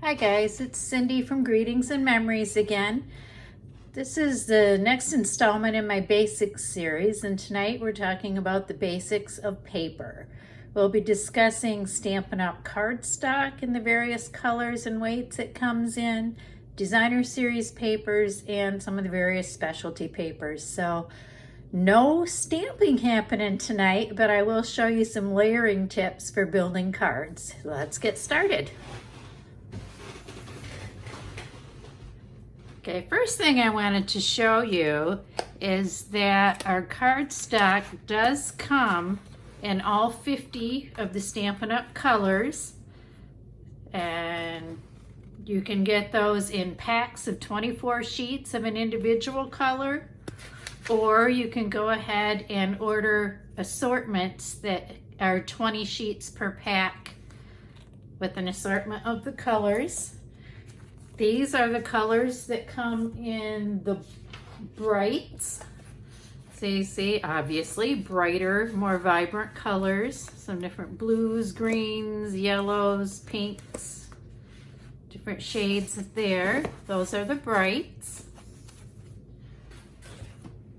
Hi guys, it's Cindy from Greetings and Memories again. This is the next installment in my basics series, and tonight we're talking about the basics of paper. We'll be discussing Stampin' Up! Cardstock in the various colors and weights it comes in, designer series papers, and some of the various specialty papers. So no stamping happening tonight, but I will show you some layering tips for building cards. Let's get started. Okay, first thing I wanted to show you is that our cardstock does come in all 50 of the Stampin' Up! Colors, and you can get those in packs of 24 sheets of an individual color, or you can go ahead and order assortments that are 20 sheets per pack with an assortment of the colors. These are the colors that come in the brights. So you see, obviously, brighter, more vibrant colors. Some different blues, greens, yellows, pinks, different shades there. Those are the brights.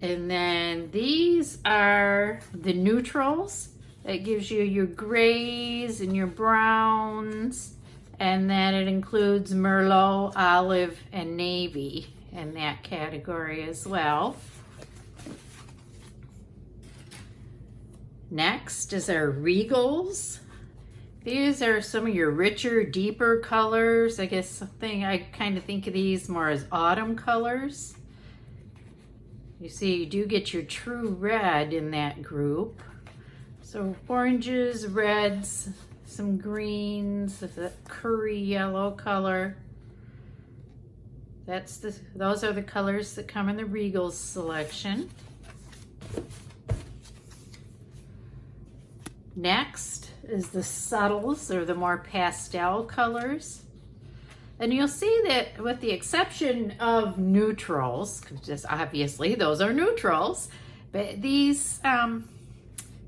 And then these are the neutrals. That gives you your grays and your browns. And then it includes Merlot, Olive, and Navy in that category as well. Next is our Regals. These are some of your richer, deeper colors. I guess I kind of think of these more as autumn colors. You see, you do get your true red in that group. So oranges, reds, some greens, that curry yellow color. Those are the colors that come in the Regals selection. Next is the subtles, or the more pastel colors. And you'll see that with the exception of neutrals, just obviously those are neutrals, but these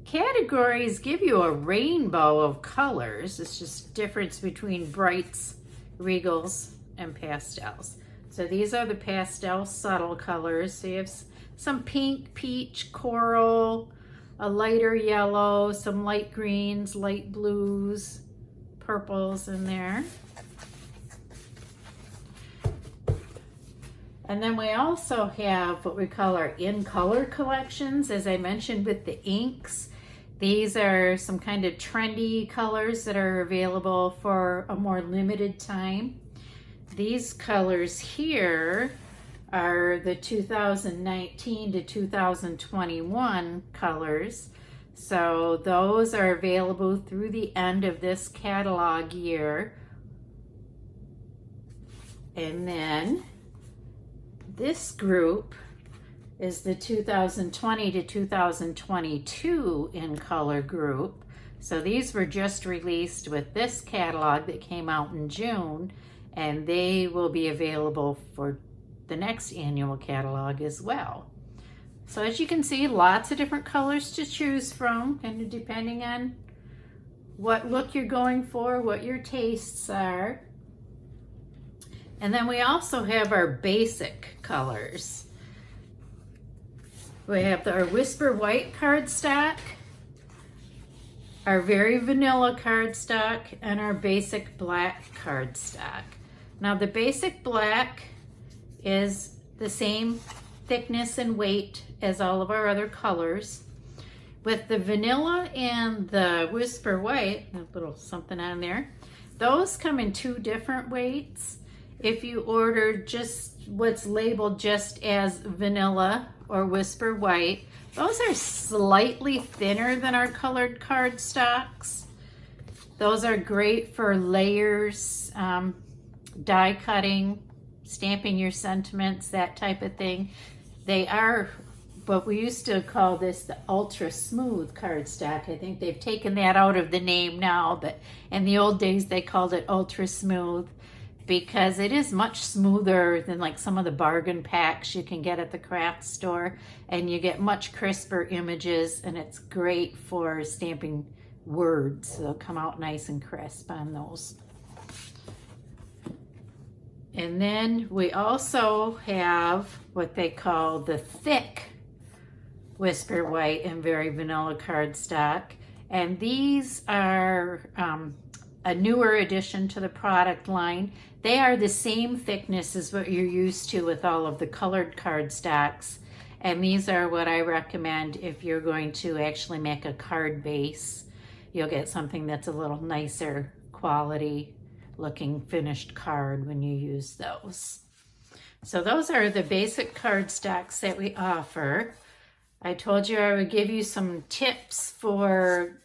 categories give you a rainbow of colors. It's just difference between brights, Regals, and pastels. So these are the pastel subtle colors. So you have some pink, peach, coral, a lighter yellow, some light greens, light blues, purples in there. And then we also have what we call our in-color collections, as I mentioned with the inks. These are some kind of trendy colors that are available for a more limited time. These colors here are the 2019 to 2021 colors. So those are available through the end of this catalog year. And then this group is the 2020 to 2022 in color group. So these were just released with this catalog that came out in June, and they will be available for the next annual catalog as well. So as you can see, lots of different colors to choose from, kind of depending on what look you're going for, what your tastes are. And then we also have our basic colors. We have our Whisper White cardstock, our Very Vanilla cardstock, and our Basic Black cardstock. Now the Basic Black is the same thickness and weight as all of our other colors. With the Vanilla and the Whisper White, a little something on there, those come in two different weights. If you order just what's labeled just as Vanilla or Whisper White, those are slightly thinner than our colored cardstocks. Those are great for layers, die cutting, stamping your sentiments, that type of thing. They are what we used to call this the ultra smooth cardstock. I think they've taken that out of the name now, but in the old days they called it ultra smooth, because it is much smoother than like some of the bargain packs you can get at the craft store, and you get much crisper images, and it's great for stamping words. They'll come out nice and crisp on those. And then we also have what they call the thick Whisper White and Very Vanilla cardstock. And these are a newer addition to the product line. They are the same thickness as what you're used to with all of the colored cardstocks. And these are what I recommend if you're going to actually make a card base. You'll get something that's a little nicer quality looking finished card when you use those. So those are the basic cardstocks that we offer. I told you I would give you some tips for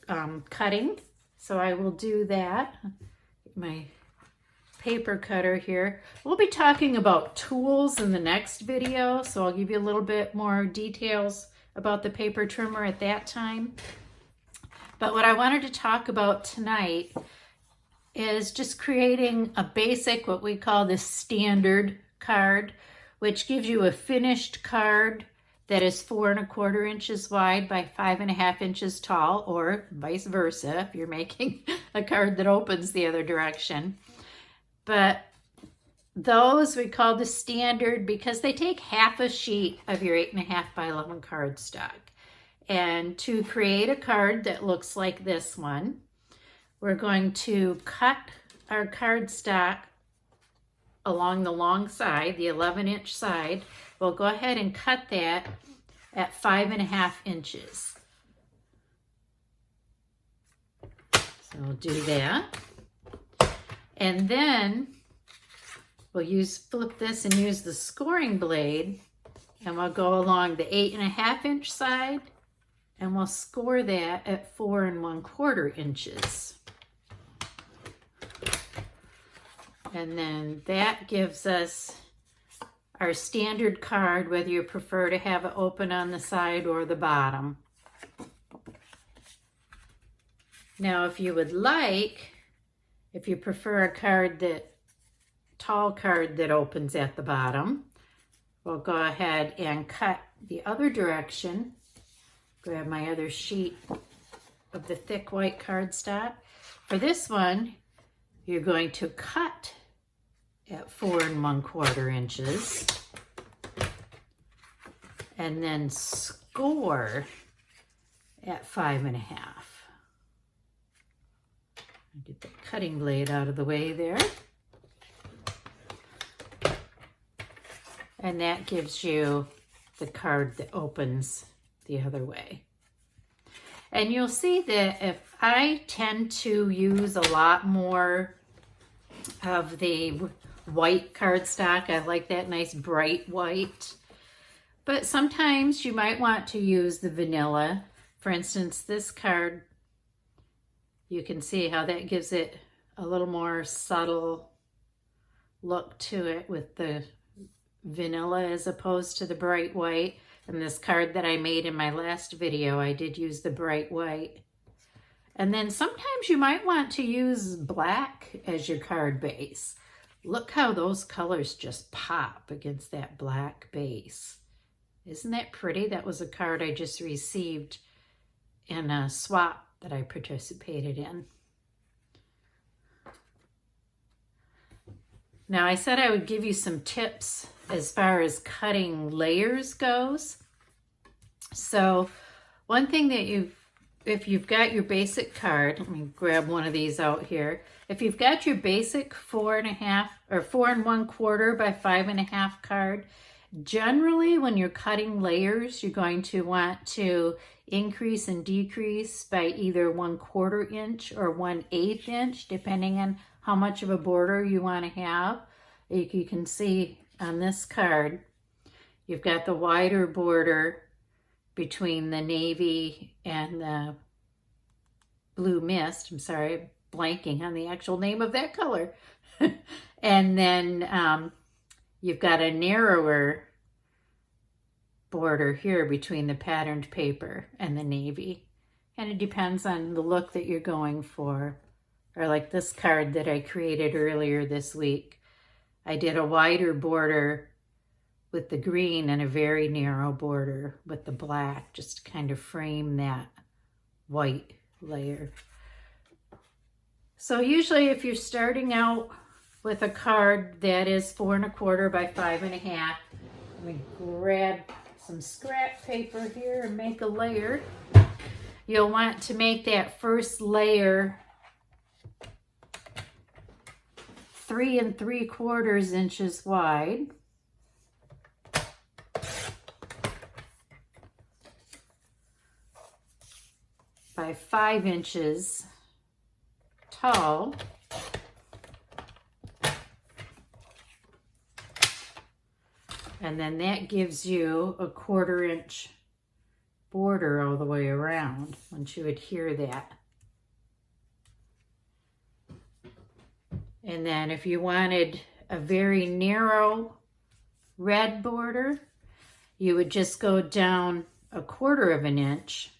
cutting, so I will do that. Get my paper cutter here. We'll be talking about tools in the next video, so I'll give you a little bit more details about the paper trimmer at that time. But what I wanted to talk about tonight is just creating a basic, what we call the standard card, which gives you a finished card that is 4 1/4 inches wide by 5 1/2 inches tall, or vice versa if you're making a card that opens the other direction. But those we call the standard because they take half a sheet of your 8 1/2 by 11 cardstock. And to create a card that looks like this one, we're going to cut our cardstock along the long side, the 11-inch side. We'll go ahead and cut that at 5 1/2 inches. So we'll do that. And then we'll flip this and use the scoring blade, and we'll go along the 8 1/2 inch side, and we'll score that at 4 1/4 inches. And then that gives us our standard card, whether you prefer to have it open on the side or the bottom. Now, if you would like, if you prefer a tall card that opens at the bottom, we'll go ahead and cut the other direction. Grab my other sheet of the thick white cardstock. For this one, you're going to cut at 4 1/4 inches and then score at 5 1/2. Get the cutting blade out of the way there. And that gives you the card that opens the other way. And you'll see that if I tend to use a lot more of the white cardstock, I like that nice bright white. But sometimes you might want to use the vanilla. For instance, this card, you can see how that gives it a little more subtle look to it with the vanilla as opposed to the bright white. And this card that I made in my last video, I did use the bright white. And then sometimes you might want to use black as your card base. Look how those colors just pop against that black base. Isn't that pretty? That was a card I just received in a swap that I participated in. Now, I said I would give you some tips as far as cutting layers goes. So one thing that if you've got your basic card, let me grab one of these out here. If you've got your basic 4 1/2 or 4 1/4 by 5 1/2 card, generally when you're cutting layers, you're going to want to increase and decrease by either 1/4 inch or 1/8 inch, depending on how much of a border you want to have. You can see on this card, you've got the wider border between the navy and the blue mist. I'm sorry, blanking on the actual name of that color. And then you've got a narrower border here between the patterned paper and the navy. And it depends on the look that you're going for. Or like this card that I created earlier this week. I did a wider border with the green and a very narrow border with the black, just to kind of frame that white layer. So usually if you're starting out with a card that is 4 1/4 by 5 1/2. Let me grab some scrap paper here and make a layer. You'll want to make that first layer 3 3/4 inches wide. By 5 inches tall. And then that gives you a 1/4 inch border all the way around once you adhere that. And then if you wanted a very narrow red border, you would just go down a 1/4 inch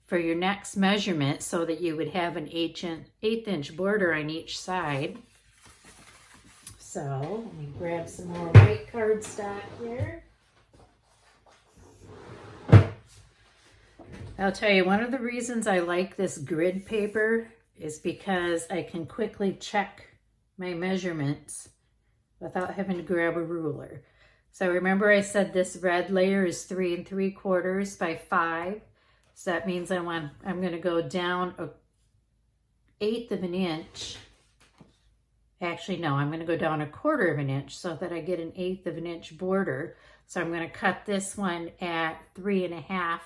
for your next measurement so that you would have an 1/8 inch border on each side. So let me grab some more white cardstock here. I'll tell you, one of the reasons I like this grid paper is because I can quickly check my measurements without having to grab a ruler. So remember I said this red layer is 3 3/4 by 5. So that means I'm going to go down a 1/8 inch. Actually, no, I'm going to go down a 1/4 inch so that I get an 1/8 inch border. So I'm going to cut this one at 3 1/2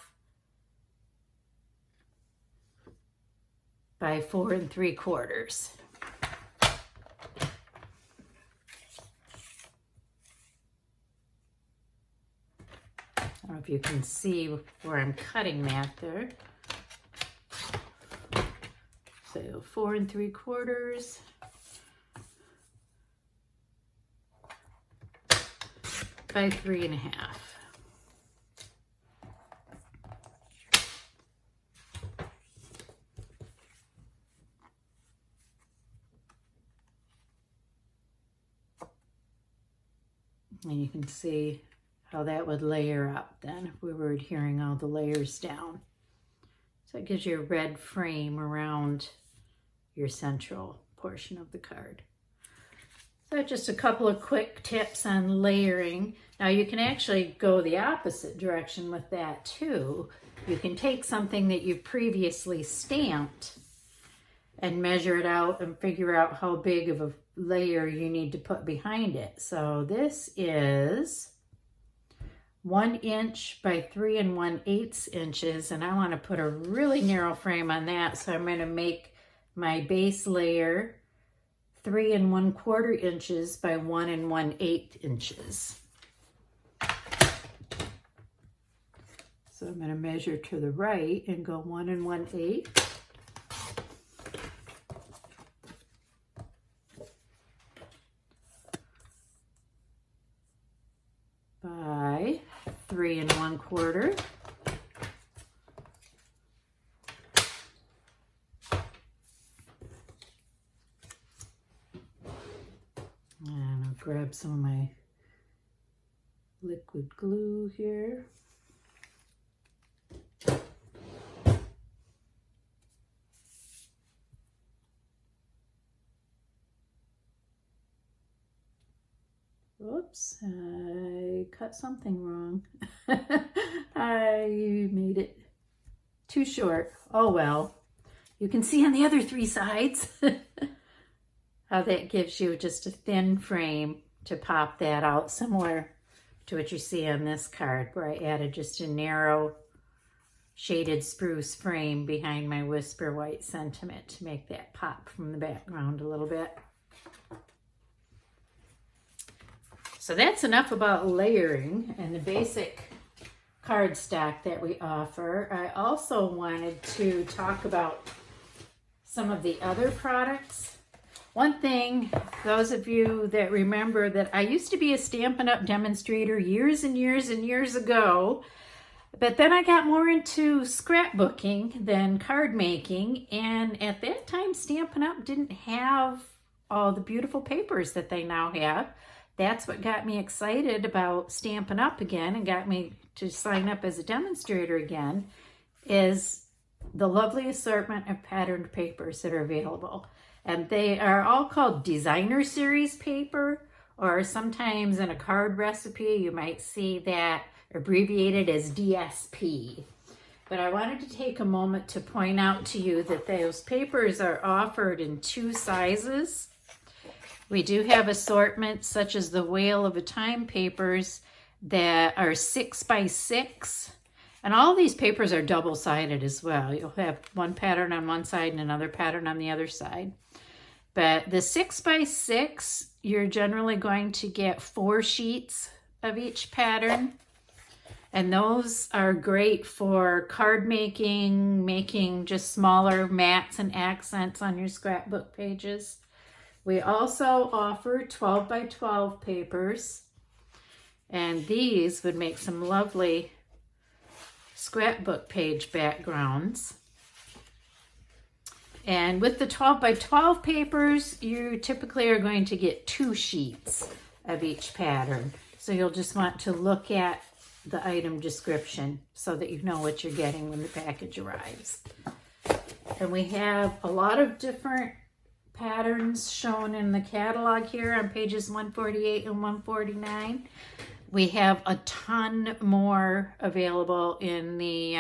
by 4 3/4. I don't know if you can see where I'm cutting that there. So 4 3/4 by 3 1/2. And you can see how that would layer up then if we were adhering all the layers down. So it gives you a red frame around your central portion of the card. So just a couple of quick tips on layering. Now you can actually go the opposite direction with that too. You can take something that you've previously stamped and measure it out and figure out how big of a layer you need to put behind it. So this is 1 inch by 3 1/8 inches, and I want to put a really narrow frame on that. So I'm going to make my base layer 3 1/4 inches by 1 1/8 inches. So I'm going to measure to the right and go 1 1/8. By 3 1/4. And I'll grab some of my liquid glue here. Oops, I cut something wrong. I made it too short. Oh well. You can see on the other 3 sides how that gives you just a thin frame to pop that out, similar to what you see on this card where I added just a narrow shaded spruce frame behind my Whisper White sentiment to make that pop from the background a little bit. So that's enough about layering and the basic cardstock that we offer. I also wanted to talk about some of the other products. One thing, those of you that remember that I used to be a Stampin' Up! Demonstrator years and years and years ago, but then I got more into scrapbooking than card making, and at that time Stampin' Up! Didn't have all the beautiful papers that they now have. That's what got me excited about Stampin' Up! Again and got me to sign up as a demonstrator again, is the lovely assortment of patterned papers that are available. And they are all called designer series paper, or sometimes in a card recipe, you might see that abbreviated as DSP. But I wanted to take a moment to point out to you that those papers are offered in 2 sizes. We do have assortments such as the Whale of a Time papers that are 6 by 6. And all these papers are double-sided as well. You'll have one pattern on one side and another pattern on the other side. But the 6 by 6, you're generally going to get 4 sheets of each pattern. And those are great for card making, making just smaller mats and accents on your scrapbook pages. We also offer 12 by 12 papers. And these would make some lovely scrapbook page backgrounds. And with the 12 by 12 papers, you typically are going to get 2 sheets of each pattern. So you'll just want to look at the item description so that you know what you're getting when the package arrives. And we have a lot of different patterns shown in the catalog here on pages 148 and 149. We have a ton more available in the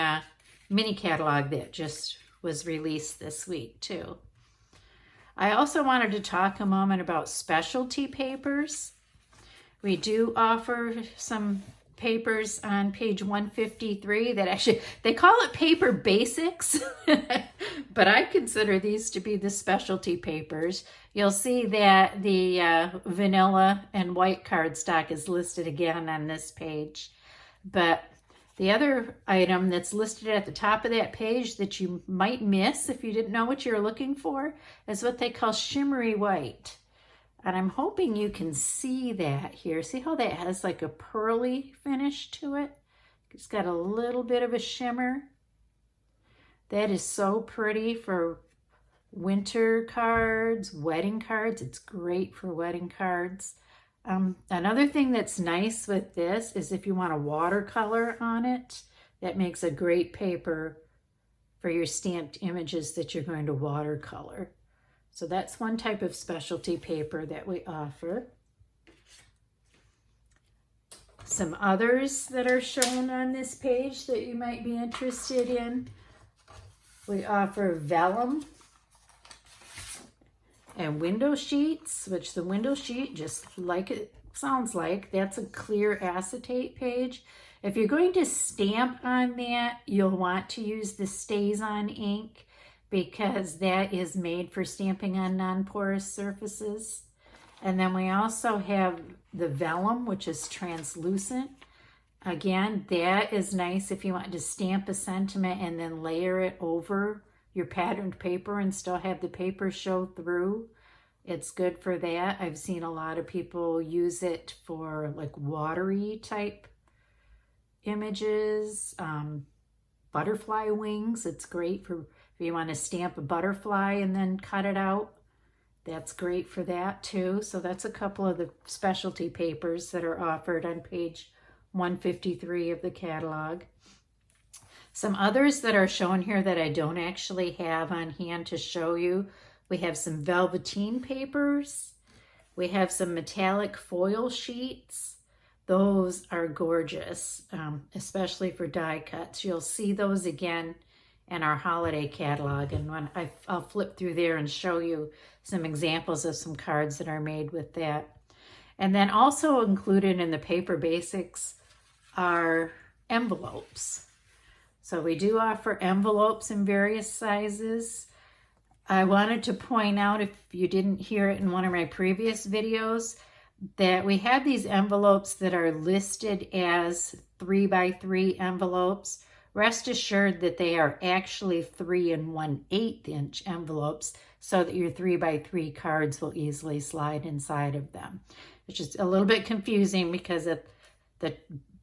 mini catalog that just was released this week too. I also wanted to talk a moment about specialty papers. We do offer some papers on page 153 that actually, they call it paper basics, but I consider these to be the specialty papers. You'll see that the vanilla and white cardstock is listed again on this page, but the other item that's listed at the top of that page that you might miss if you didn't know what you're looking for is what they call shimmery white. And I'm hoping you can see that here. See how that has like a pearly finish to it? It's got a little bit of a shimmer. That is so pretty for winter cards, wedding cards. It's great for wedding cards. Another thing that's nice with this is if you want a watercolor on it, that makes a great paper for your stamped images that you're going to watercolor. So that's one type of specialty paper that we offer. Some others that are shown on this page that you might be interested in. We offer vellum and window sheets, which the window sheet, just like it sounds like, that's a clear acetate page. If you're going to stamp on that, you'll want to use the StazOn ink because that is made for stamping on non-porous surfaces. And then we also have the vellum, which is translucent. Again, that is nice if you want to stamp a sentiment and then layer it over your patterned paper and still have the paper show through. It's good for that. I've seen a lot of people use it for like watery type images, butterfly wings. It's great for if you want to stamp a butterfly and then cut it out. That's great for that too. So that's a couple of the specialty papers that are offered on page 153 of the catalog. Some others that are shown here that I don't actually have on hand to show you. We have some velveteen papers. We have some metallic foil sheets. Those are gorgeous, especially for die cuts. You'll see those again in our holiday catalog. And when I'll flip through there and show you some examples of some cards that are made with that. And then also included in the paper basics are envelopes. So we do offer envelopes in various sizes. I wanted to point out, if you didn't hear it in one of my previous videos, that we have these envelopes that are listed as 3x3 envelopes. Rest assured that they are actually 3 1/8 inch envelopes so that your 3x3 cards will easily slide inside of them, which is a little bit confusing because the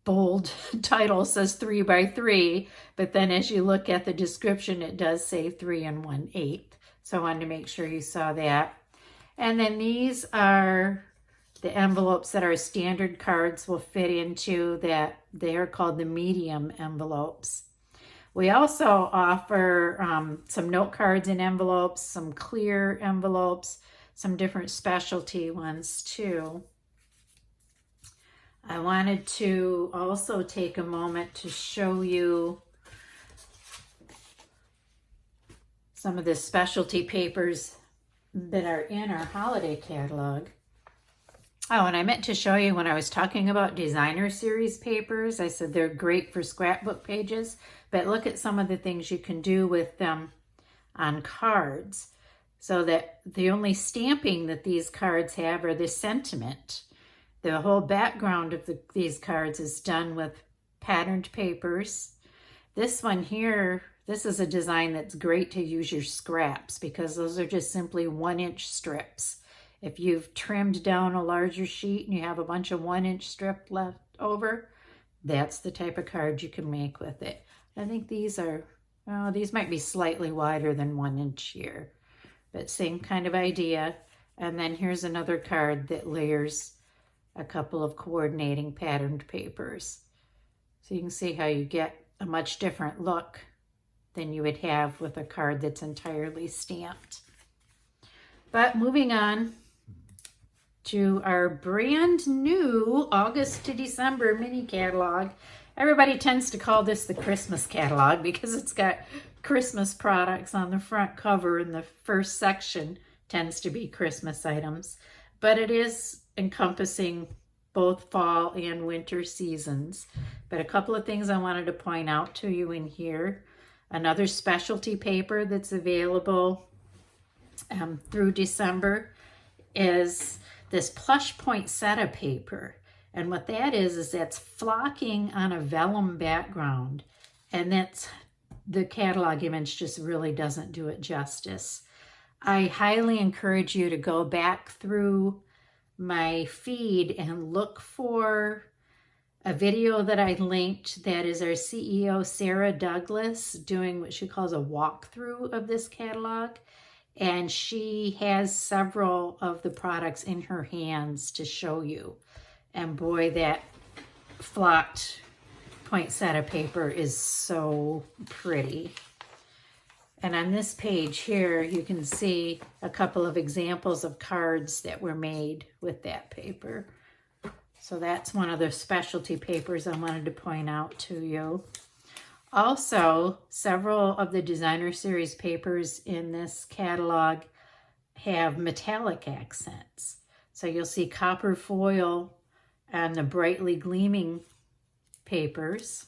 bold title says 3x3, but then as you look at the description, it does say 3 1/8. So I wanted to make sure you saw that. And then these are the envelopes that our standard cards will fit into, that they are called the medium envelopes. We also offer some note cards in envelopes, some clear envelopes, some different specialty ones too. I wanted to also take a moment to show you some of the specialty papers that are in our holiday catalog. Oh, and I meant to show you when I was talking about designer series papers, I said they're great for scrapbook pages, but look at some of the things you can do with them on cards, so that the only stamping that these cards have are the sentiment. The whole background of these cards is done with patterned papers. This one here, this is a design that's great to use your scraps because those are just simply 1-inch strips. If you've trimmed down a larger sheet and you have a bunch of 1-inch strip left over, that's the type of card you can make with it. I think these are, well, these might be slightly wider than 1 inch here, but same kind of idea. And then here's another card that layers a couple of coordinating patterned papers. So you can see how you get a much different look than you would have with a card that's entirely stamped. But moving on to our brand new August to December mini catalog. Everybody tends to call this the Christmas catalog because it's got Christmas products on the front cover, and the first section tends to be Christmas items. But it is encompassing both fall and winter seasons. But a couple of things I wanted to point out to you in here. Another specialty paper that's available through December is this plush poinsettia paper. And what that is that's flocking on a vellum background. And that's, the catalog image just really doesn't do it justice. I highly encourage you to go back through my feed and look for a video that I linked that is our CEO, Sarah Douglas, doing what she calls a walkthrough of this catalog. And she has several of the products in her hands to show you. And boy, that flocked poinsettia paper is so pretty. And on this page here, you can see a couple of examples of cards that were made with that paper. So that's one of the specialty papers I wanted to point out to you. Also, several of the designer series papers in this catalog have metallic accents. So you'll see copper foil on the brightly gleaming papers.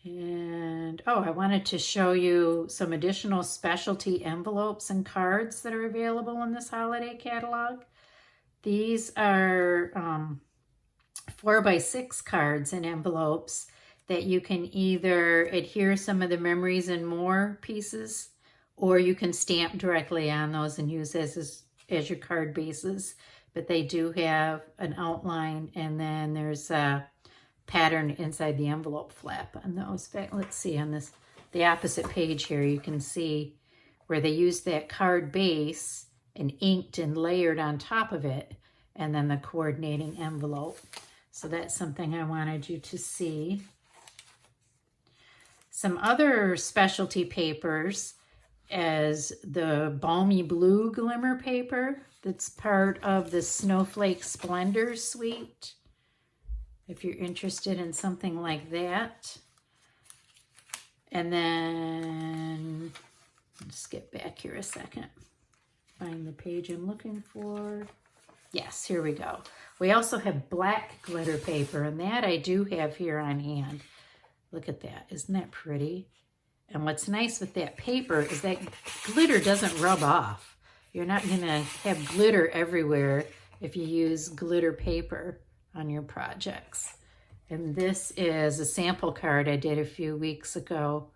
And, oh, I wanted to show you some additional specialty envelopes and cards that are available in this holiday catalog. These are 4x6 cards and envelopes that you can either adhere some of the memories and more pieces, or you can stamp directly on those and use as your card bases. But they do have an outline, and then there's a pattern inside the envelope flap on those. Let's see on this, the opposite page here, you can see where they used that card base and inked and layered on top of it, and then the coordinating envelope. So that's something I wanted you to see. Some other specialty papers as the Balmy Blue Glimmer paper that's part of the Snowflake Splendor suite, if you're interested in something like that. And then, let's get back here a second. Find the page I'm looking for. Yes, here we go. We also have black glitter paper, and that I do have here on hand. Look at that. Isn't that pretty? And what's nice with that paper is that glitter doesn't rub off. You're not going to have glitter everywhere if you use glitter paper on your projects. And this is a sample card I did a few weeks ago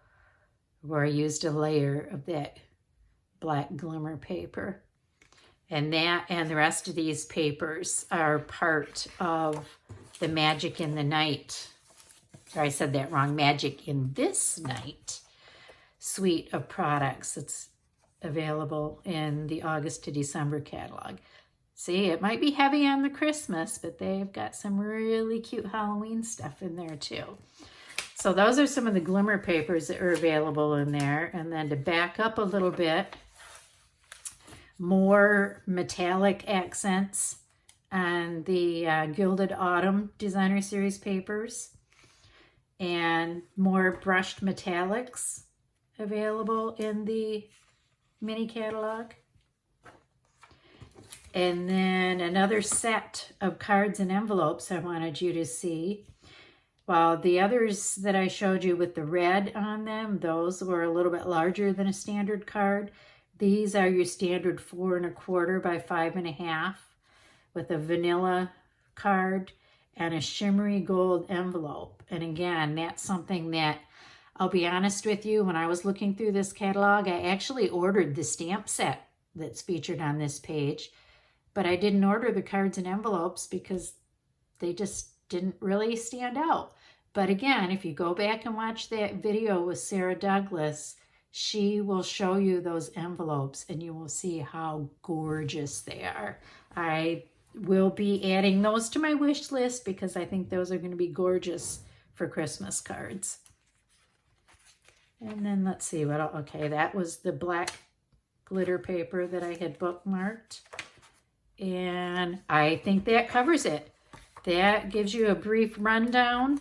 where I used a layer of that black glimmer paper. And that and the rest of these papers are part of the Magic in the Night, or I said that wrong, Magic in This Night suite of products that's available in the August to December catalog. See, it might be heavy on the Christmas, but they've got some really cute Halloween stuff in there too. So those are some of the glimmer papers that are available in there. And then to back up a little bit, more metallic accents on the Gilded Autumn Designer Series papers, and more brushed metallics available in the mini catalog. And then another set of cards and envelopes I wanted you to see. While the others that I showed you with the red on them, those were a little bit larger than a standard card. These are your standard 4 1/4 by 5 1/2 with a vanilla card and a shimmery gold envelope. And again, that's something that, I'll be honest with you, when I was looking through this catalog, I actually ordered the stamp set that's featured on this page, but I didn't order the cards and envelopes because they just didn't really stand out. But again, if you go back and watch that video with Sarah Douglas, she will show you those envelopes and you will see how gorgeous they are. I will be adding those to my wish list because I think those are going to be gorgeous for Christmas cards. And then let's see what, okay, that was the black glitter paper that I had bookmarked. And I think that covers it. That gives you a brief rundown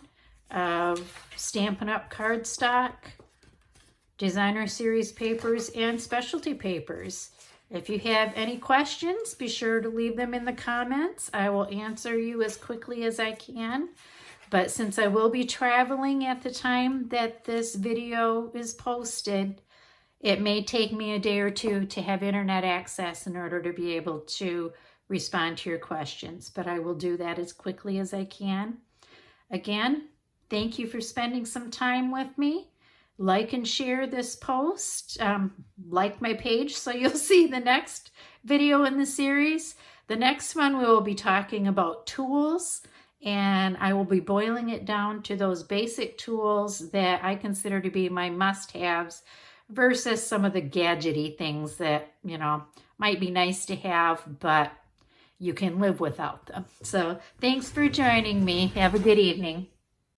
of Stampin' Up! Cardstock, Designer Series papers, and specialty papers. If you have any questions, be sure to leave them in the comments. I will answer you as quickly as I can. But since I will be traveling at the time that this video is posted, it may take me a day or two to have internet access in order to be able to respond to your questions. But I will do that as quickly as I can. Again, thank you for spending some time with me. Like and share this post. Like my page so you'll see the next video in the series. The next one we will be talking about tools, and I will be boiling it down to those basic tools that I consider to be my must-haves versus some of the gadgety things that, you know, might be nice to have, but you can live without them. So thanks for joining me. Have a good evening.